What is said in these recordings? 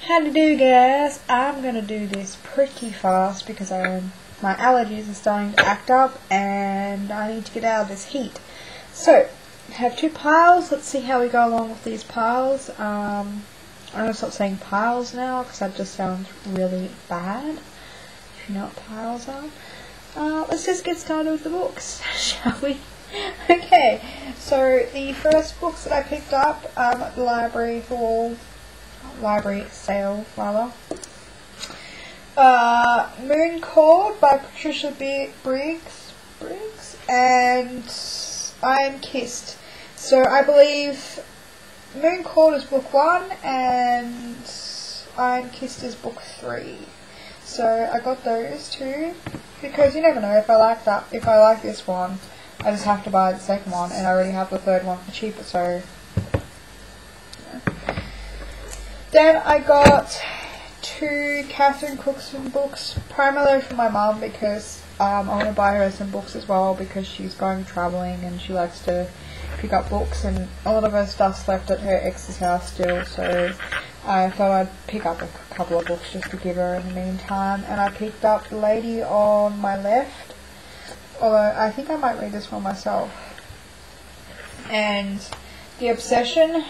How to do, guys? I'm gonna do this pretty fast because my allergies are starting to act up and I need to get out of this heat. So, I have two piles. Let's see how we go along with these piles. I'm gonna stop saying piles now because that just sounds really bad. If you know what piles are. Let's just get started with the books, shall we? Okay, so the first books that I picked up at the library sale rather. Moon Called by Patricia Briggs and I Am Kissed. So I believe Moon Called is book 1 and I Am Kissed is book 3. So I got those two because you never know, if I like this one, I just have to buy the second one, and I already have the third one for cheaper, so yeah. Then I got two Cookson books, primarily for my mum because I want to buy her some books as well because she's going travelling and she likes to pick up books, and a lot of her stuff's left at her ex's house still, so I thought I'd pick up a couple of books just to give her in the meantime. And I picked up The Lady on My Left, although I think I might read this one myself, and The Obsession.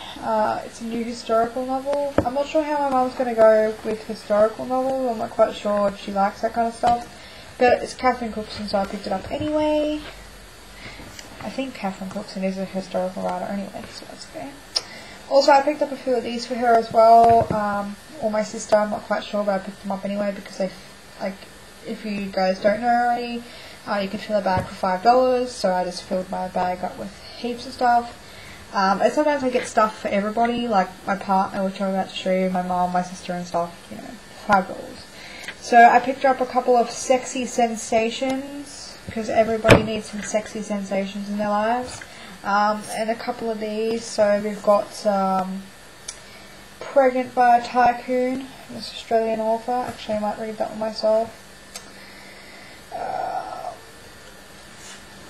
It's a new historical novel. I'm not sure how my mum's going to go with historical novels. I'm not quite sure if she likes that kind of stuff, but it's Cookson, so I picked it up anyway. I think Cookson is a historical writer anyway, so that's okay. Also, I picked up a few of these for her as well, or my sister, I'm not quite sure, but I picked them up anyway because if you guys don't know already, you can fill a bag for $5, so I just filled my bag up with heaps of stuff. And sometimes I get stuff for everybody, like my partner, which I'm about to show you, my mom, my sister and stuff, you know, $5. So I picked up a couple of Sexy Sensations, because everybody needs some sexy sensations in their lives. And a couple of these. So we've got Pregnant by a Tycoon, this Australian author. Actually, I might read that one myself.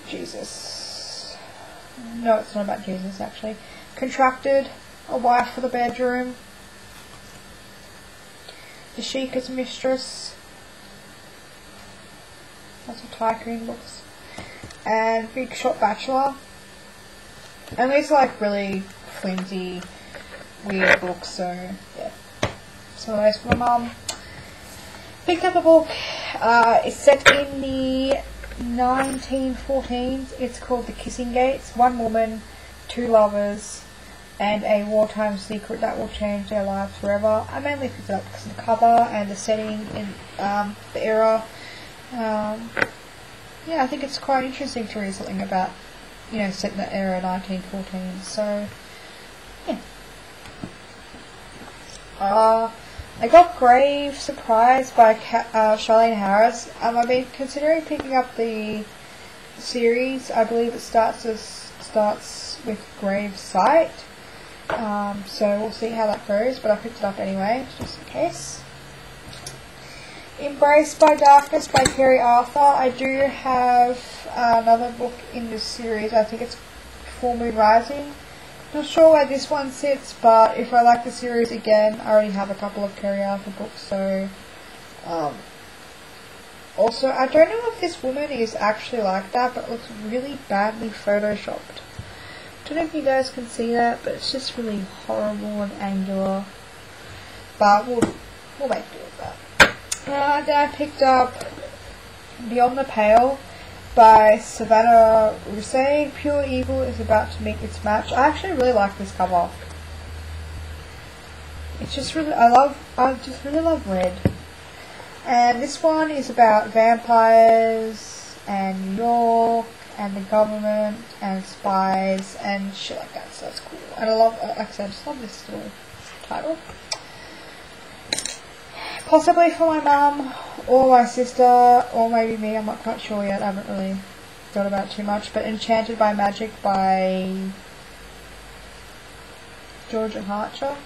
Jesus. No, it's not about Jesus, actually. Contracted, A Wife for the Bedroom. The Sheikah's Mistress. Lots of tycoon books. And Big Shot Bachelor. And these are like really flimsy, weird books, so yeah. Some of those for my mum. Picked up a book, it's set in the 1914s. It's called The Kissing Gates. One woman, two lovers, and a wartime secret that will change their lives forever. I mainly picked it up because of the cover and the setting in the era. Yeah, I think it's quite interesting to read something about, you know, set in that era, 1914. So, yeah. I got Grave Surprise by Charlene Harris. I've been considering picking up the series. I believe it starts with Grave Sight. So we'll see how that goes, but I picked it up anyway, just in case. Embraced by Darkness by Kerry Arthur. I do have another book in this series. I think it's Full Moon Rising. Not sure where this one sits, but if I like the series again, I already have a couple of Kerry Arthur books, so also, I don't know if this woman is actually like that, but it looks really badly photoshopped. I don't know if you guys can see that, but it's just really horrible and angular, but we'll make do with that. Then I picked up Beyond the Pale by Savannah Rousset. Pure Evil is about to meet its match. I actually really like this cover. It's just really, I just really love red. And this one is about vampires and New York and the government and spies and shit like that. So that's cool. And I love, like I said, I just love this little title. Possibly for my mum, or my sister, or maybe me, I'm not quite sure yet, I haven't really thought about it too much, but Enchanted by Magic by Georgia Harcher.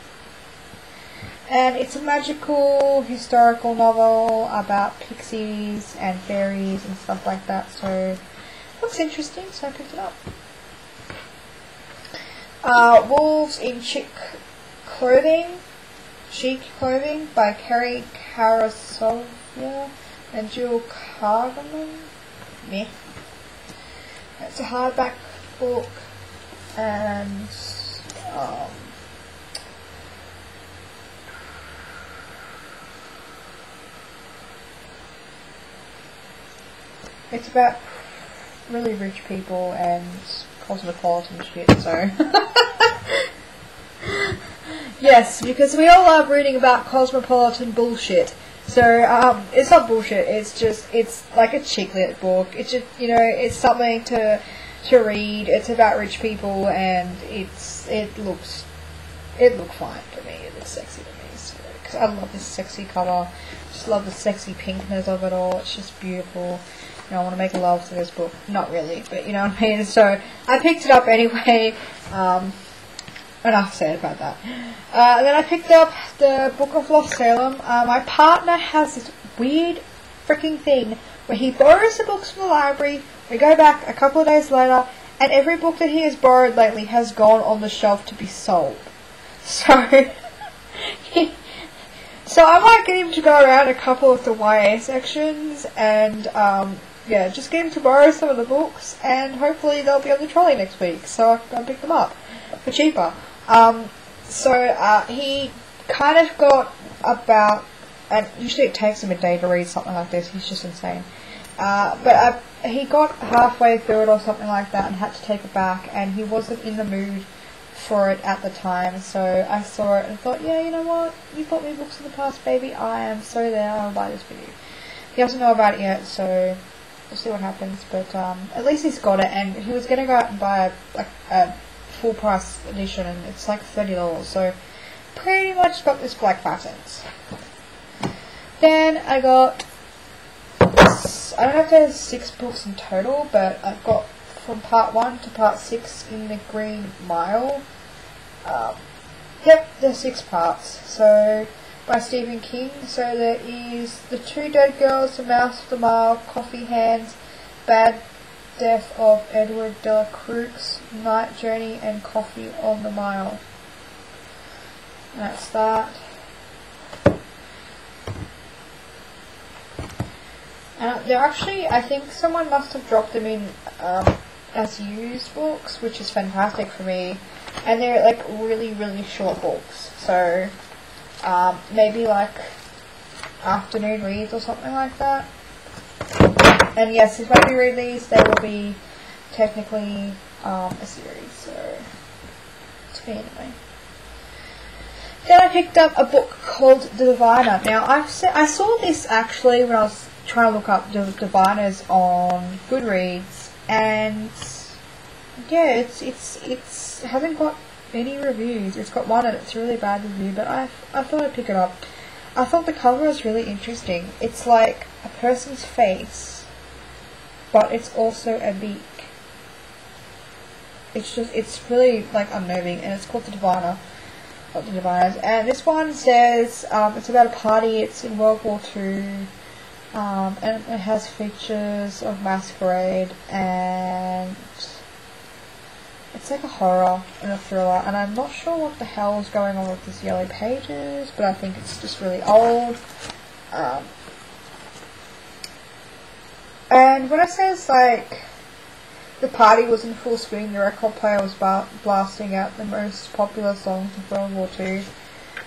And it's a magical, historical novel about pixies and fairies and stuff like that, so it looks interesting, so I picked it up. Wolves in Chick Clothing Chic Clothing by Kerry Karasovia and Jill Cargaman. Meh. It's a hardback book, and it's about really rich people and Cosmopolitan shit, so yes, because we all love reading about Cosmopolitan bullshit. So, it's not bullshit, it's like a chick lit book. It's just, it's something to read. It's about rich people, and it looks fine to me. It looks sexy to me, so, because I love this sexy cover. Just love the sexy pinkness of it all. It's just beautiful. I want to make love to this book. Not really, but you know what I mean? So, I picked it up anyway. Enough said about that. Then I picked up the Book of Lost Salem. My partner has this weird freaking thing where he borrows the books from the library, we go back a couple of days later, and every book that he has borrowed lately has gone on the shelf to be sold. So, so I might get him to go around a couple of the YA sections and, yeah, just get him to borrow some of the books, and hopefully they'll be on the trolley next week, so I can pick them up for cheaper. He kind of got about, and usually it takes him a day to read something like this, he's just insane. But he got halfway through it or something like that and had to take it back, and he wasn't in the mood for it at the time, so I saw it and thought, yeah, you know what, you bought me books in the past, baby, I am so there, I'll buy this for you. He doesn't know about it yet, so we'll see what happens, but at least he's got it, and he was going to go out and buy a full price edition, and it's like $30, so pretty much got this for like 5 cents. Then I got, I don't know if there's 6 books in total, but I've got from part 1 to part 6 in the Green Mile. Yep, there's 6 parts, so by Stephen King. So there is The Two Dead Girls, The Mouse of the Mile, Coffee Hands, Bad Death of Edward de la Croix, Night Journey, and Coffee on the Mile. And that's that. They're actually, I think someone must have dropped them in as used books, which is fantastic for me. And they're like really, really short books. So maybe like afternoon reads or something like that. And yes, if I do read these, they will be technically a series, so to me anyway. Then I picked up a book called The Diviner. Now, I saw this actually when I was trying to look up the Diviners on Goodreads, and yeah, it hasn't got any reviews. It's got one and it's a really bad review, but I thought I'd pick it up. I thought the cover was really interesting. It's like a person's face, but it's also a beak. It's really like unnerving, and it's called The Diviner, or The Diviners. And this one says it's about a party. It's in World War II, and it has features of masquerade, and it's like a horror and a thriller. And I'm not sure what the hell is going on with these yellow pages, but I think it's just really old. And when it says, like, the party was in full swing, the record player was blasting out the most popular songs of World War II,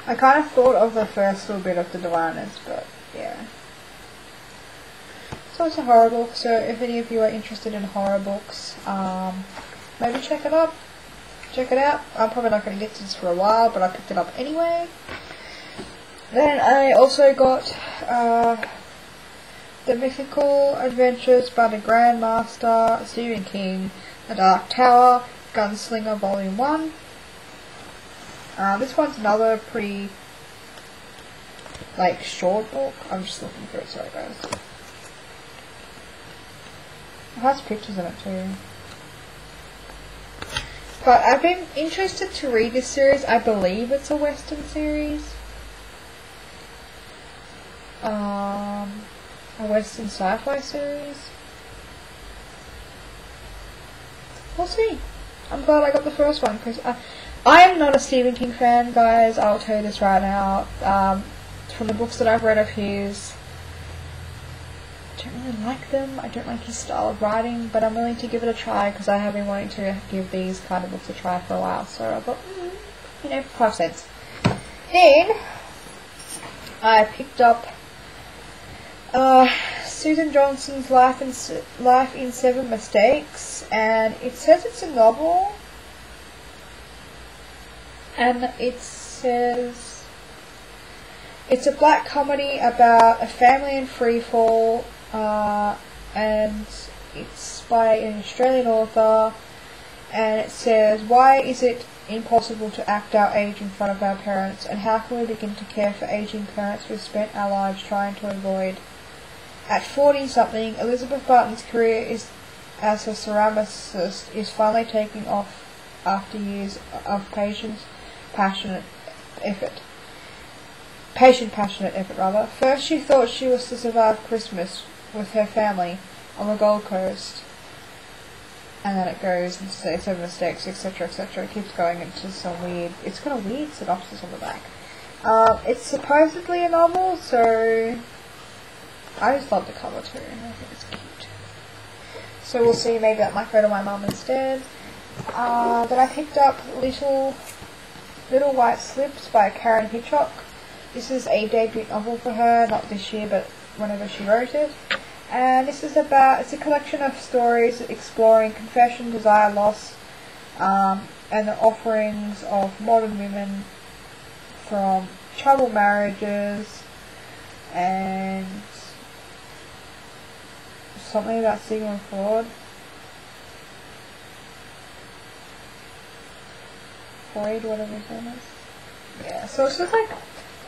I kind of thought of the first little bit of The Diviners, but yeah. So it's a horror book, so if any of you are interested in horror books, maybe check it out. Check it out. I'm probably not going to get to this for a while, but I picked it up anyway. Then I also got The Mythical Adventures by the Grandmaster, Stephen King, The Dark Tower, Gunslinger Volume 1. This one's another pretty, like, short book. I'm just looking through it, sorry guys. It has pictures in it too. But I've been interested to read this series. I believe it's a Western series. A Western sci-fi series. We'll see. I'm glad I got the first one, because I am not a Stephen King fan, guys. I'll tell you this right now. From the books that I've read of his, I don't really like them. I don't like his style of writing, but I'm willing to give it a try because I have been wanting to give these kind of books a try for a while. So I thought, 5 cents. Then I picked up Susan Johnson's Life in 7 Mistakes, and it says it's a novel, and it says it's a black comedy about a family in freefall, and it's by an Australian author, and it says, why is it impossible to act our age in front of our parents, and how can we begin to care for aging parents we've spent our lives trying to avoid? At 40-something, Elizabeth Barton's career as a ceramicist is finally taking off after years of passionate effort. First, she thought she was to survive Christmas with her family on the Gold Coast, and then it goes into 7 Mistakes, etc., etc. It keeps going into some weird. It's got a weird synopsis on the back. It's supposedly a novel, so I just love the cover too. I think it's cute. So we'll see. Maybe that might go to my mum instead. Then I picked up Little White Slips by Karen Hitchcock. This is a debut novel for her, not this year, but whenever she wrote it. And this is it's a collection of stories exploring confession, desire, loss, and the offerings of modern women, from troubled marriages and something about Sigmund Freud. Whatever his name is. Yeah, so it's just like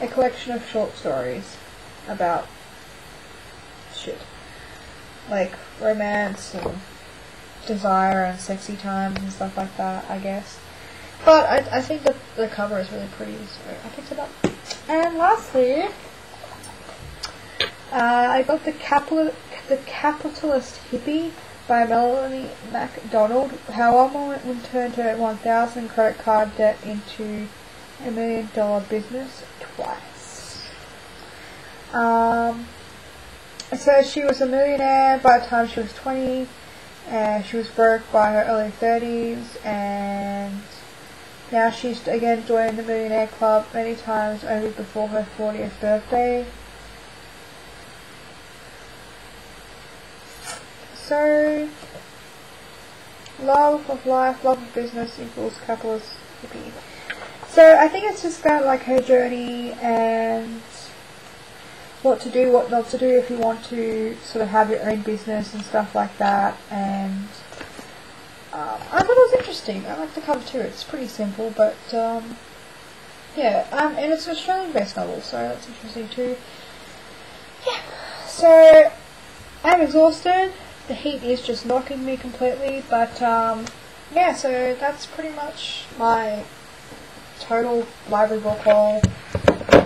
a collection of short stories about shit. Like romance and desire and sexy times and stuff like that, I guess. But I think that the cover is really pretty, so I picked it up. And lastly, I got The Capitalist Hippie by Melanie MacDonald. How a woman turned her 1,000 credit card debt into $1 million business twice. So she was a millionaire by the time she was 20, and she was broke by her early 30s, and now she's again joined the millionaire club many times only before her 40th birthday. So, love of life, love of business equals capitalist hippie. So I think it's just about like her journey and what to do, what not to do if you want to sort of have your own business and stuff like that. And I thought it was interesting. I like the cover too. It's pretty simple, but yeah. And it's an Australian-based novel, so that's interesting too. Yeah. So I'm exhausted. The heat is just knocking me completely, but yeah. So that's pretty much my total library book haul.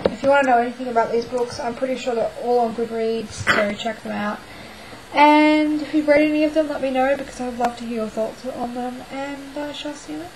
If you want to know anything about these books, I'm pretty sure they're all on Goodreads, so check them out. And if you've read any of them, let me know, because I would love to hear your thoughts on them, and I shall see you later.